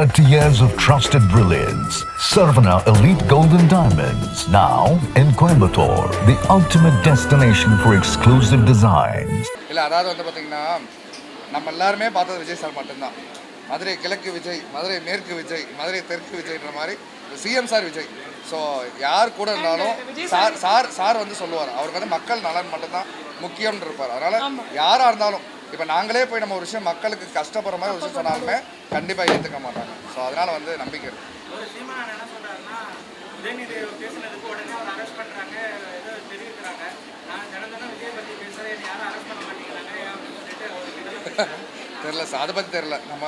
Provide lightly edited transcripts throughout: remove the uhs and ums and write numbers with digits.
30 years of trusted brilliance. Sarvana Elite Golden Diamonds, now in Coimbatore, the ultimate destination for exclusive designs. இல்லை அதாவது வந்து பார்த்திங்கன்னா நம்ம எல்லாருமே பார்த்தது விஜய் சார் மட்டும்தான். மதுரை கிழக்கு விஜய், மதுரை மேற்கு விஜய், மதுரை தெற்கு விஜய்ன்ற மாதிரி சிஎம் சார் விஜய். ஸோ யார் கூட இருந்தாலும் சார் வந்து சொல்லுவார், அவருக்கு வந்து மக்கள் நலன் மட்டும்தான் முக்கியம்னு இருப்பார். அதனால் யாராக இருந்தாலும் இப்போ நாங்களே போய் நம்ம ஒரு விஷயம் மக்களுக்கு கஷ்டப்படுற மாதிரி ஒரு விஷயம் சொன்னாலுமே கண்டிப்பாக ஏற்றுக்க மாட்டாங்க. ஸோ அதனால் வந்து நம்பிக்கை இருக்குது. தெரில சார், அதை பற்றி தெரில. நம்ம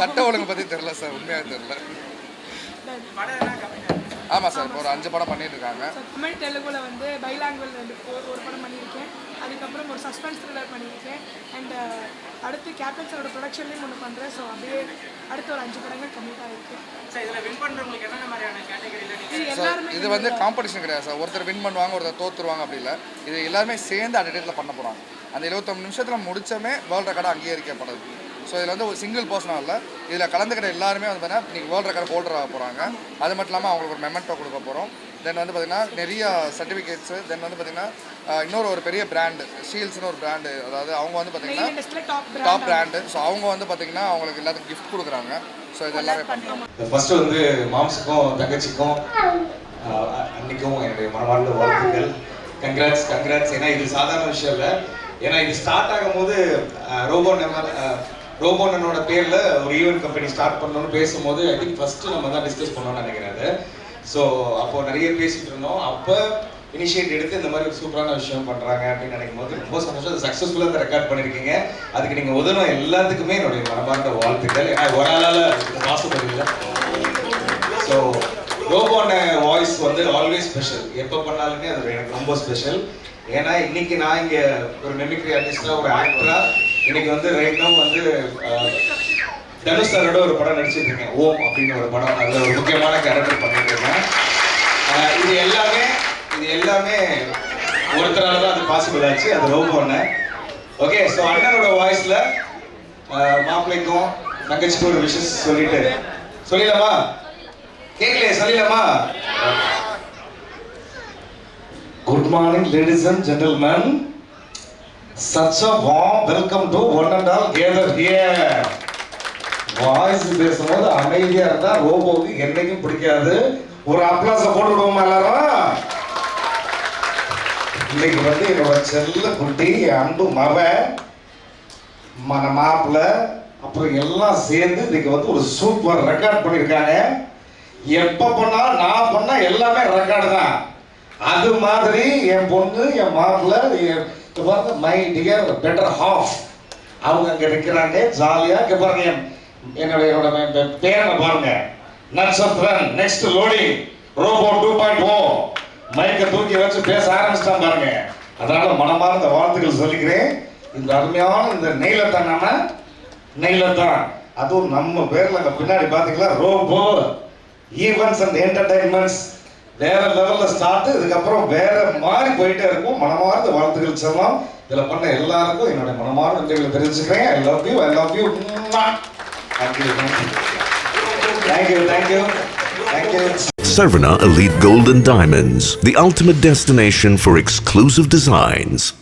சட்ட ஒழுங்கு பற்றி தெரில சார், உண்மையாக தெரில. ஆமாம் சார், இப்போ ஒரு 5 படம் பண்ணிட்டு இருக்காங்க. தமிழ் தெலுங்குல வந்து பைலாங்குவல் ஒரு படம் பண்ணியிருக்கேன். அதுக்கப்புறம் ஒரு சஸ்பென்ஸ் த்ரில்லர் பண்ணியிருக்கேன். அண்ட் அடுத்து கேப்டன் சாரோட ப்ரொடக்ஷன்லேயும் ஒன்று பண்ணுறேன். ஸோ அப்படியே அடுத்து ஒரு 5 படங்கள் கம்ப்ளீட் ஆகிருக்கு. இது வந்து காம்படிஷன் கிடையாது சார். ஒருத்தர் வின் பண்ணுவாங்க, ஒருத்தர் தோற்றுருவாங்க, அப்படி இல்லை. இது எல்லாருமே சேர்ந்து அட் டேட்டில் பண்ண போகிறாங்க. அந்த 75 நிமிஷத்தில் முடிச்சமே வேர்ல்டு ரெக்கார்டாக அங்கீகரிக்கப்படுது. ஸோ இதில் வந்து ஒரு சிங்கிள் பர்சனாக இல்லை, இதில் கலந்துக்கிட்ட எல்லாருமே வந்து பார்த்தீங்கன்னா இன்றைக்கி வேர்ல்டு ரெக்கார்டு ஹோல்டர் ஆக போகிறாங்க. அது மட்டும் இல்லாமல் அவங்களுக்கு ஒரு மெமெண்டோ கொடுக்க போகிறோம். தென் வந்து பார்த்திங்கன்னா நிறைய சர்டிஃபிகேட்ஸு. தென் வந்து பார்த்திங்கன்னா இன்னொரு ஒரு பெரிய பிராண்டு ஷீல்ஸ்னு ஒரு பிராண்டு, அதாவது அவங்க வந்து பார்த்திங்கன்னா டாப் பிராண்டு. ஸோ அவங்க வந்து பார்த்திங்கன்னா அவங்களுக்கு எல்லாத்துக்கும் கிஃப்ட் கொடுக்குறாங்க. ஸோ இது எல்லாமே பண்ணுறோம். ஃபஸ்ட்டு வந்து மாம்ஸுக்கும் தங்கச்சிக்கும் அன்றைக்கும் என்னுடைய மனமார்ந்த வாழ்த்துக்கள். கங்க்ராட்ஸ். ஏன்னா இது சாதாரண விஷயம் இல்லை. ஏன்னா இது ஸ்டார்ட் ஆகும்போது ரோபோனனோட பேரில் ஒரு ஈவெண்ட் கம்பெனி ஸ்டார்ட் பண்ணணும்னு பேசும்போது ஐ திங்க் ஃபஸ்ட்டு நம்ம தான் டிஸ்கஸ் பண்ணோம்னு நினைக்கிறாரு. ஸோ அப்போது நிறைய பேசிகிட்டு இருந்தோம். அப்போ இனிஷியேட் எடுத்து இந்த மாதிரி ஒரு சூப்பரான விஷயம் பண்ணுறாங்க அப்படின்னு நினைக்கும் போது ரொம்ப சந்தோஷம். அது சக்ஸஸ்ஃபுல்லாக தான் ரெக்கார்ட் பண்ணியிருக்கீங்க. அதுக்கு நீங்கள் உதவும் எல்லாத்துக்குமே என்னுடைய மனமார்ந்த வாழ்த்துக்கள். ஏன்னா ஒரு ஆளால் பாசிபிள். ஸோ ரோபோன வாய்ஸ் வந்து ஆல்வேஸ் ஸ்பெஷல். எப்போ பண்ணாலுமே அது எனக்கு ரொம்ப ஸ்பெஷல். ஏன்னா இன்னைக்கு நான் இங்கே ஒரு மெமிக்ரி ஆர்டிஸ்டாக, ஒரு ஆக்டராக இன்னைக்கு வந்து ரைட் நவ் வந்து தனுஷ் சாரோட ஒரு படம் நடிச்சிட்டு இருக்கேன், ஓம் அப்படின்னு ஒரு படம். அதில் ஒரு முக்கியமான கேரக்டர் பண்ணிட்டு இருக்கேன். இது எல்லாமே ஒருத்தரால தான் அது பாசிபிள் ஆச்சு. அது ரோபோன்னு. ஓகே, ஸோ அண்ணனோட வாய்ஸில் மாப்பிள்ளைக்கும் தங்கச்சிக்கும் ஒரு விஷஸ் சொல்லிட்டு சொல்லிடலாமா? கேட்கலையே, சொல்லிடலாமா? Good morning, ladies and gentlemen. Such a warm welcome to one and all gathered here. Voice பேசும்போது அமைதியா இருந்தா ரோபோவுக்கு என்னைக்கும் பிடிக்காது. ஒரு அப்ளாஸ போட்டு விடுவோமா எல்லாரும்? இன்னைக்கு வந்து என்னோட செல்ல குட்டி, அன்பு மாப்பிள்ள அப்புறம் எல்லாம் சேர்ந்து இன்னைக்கு வந்து ஒரு சூப்பர் ரெக்கார்ட் பண்ணியிருக்காங்க. எப்ப பண்ணாலும் நான் பண்ண எல்லாமே ரெக்கார்டு தான். அது மாதிரி என் பொண்ணு, என் மாப்பிள்ள, மை டியர் பெட்டர் ஹாஃப் அவங்க அங்கே இருக்கிறாங்க ஜாலியாக. இங்கே பாருங்க, என்னோட பேரனை பாருங்க, நட்சத்திரன். நெக்ஸ்ட் லோடிங் ரோபோ 2.0 மைக்கை தூக்கி வச்சு பேச ஆரம்பிச்சிட்டான் பாருங்க. அதனால மனமார்ந்த வாழ்த்துக்கள் சொல்லிக்கிறேன். இந்த அருமையான இந்த நெய்லத்தான் அதுவும் நம்ம பேரில் அங்கே பின்னாடி பார்த்தீங்களா, ரோபோ ஈவெண்ட்ஸ் அண்ட் என்டர்டைன்மெண்ட்ஸ் வேற லெவலில் ஸ்டார்ட். இதுக்கப்புறம் வேற மாதிரி போயிட்டே இருக்கும். மனமார்ந்த வாழ்த்துக்கள் சொல்லலாம். இதில் பண்ண எல்லாருக்கும் என்னுடைய மனமார்ந்த நன்றிகளை தெரிவிச்சுக்கிறேன். I love you. Thank you. Sarvana Elite Golden Diamonds, the ultimate destination for exclusive designs.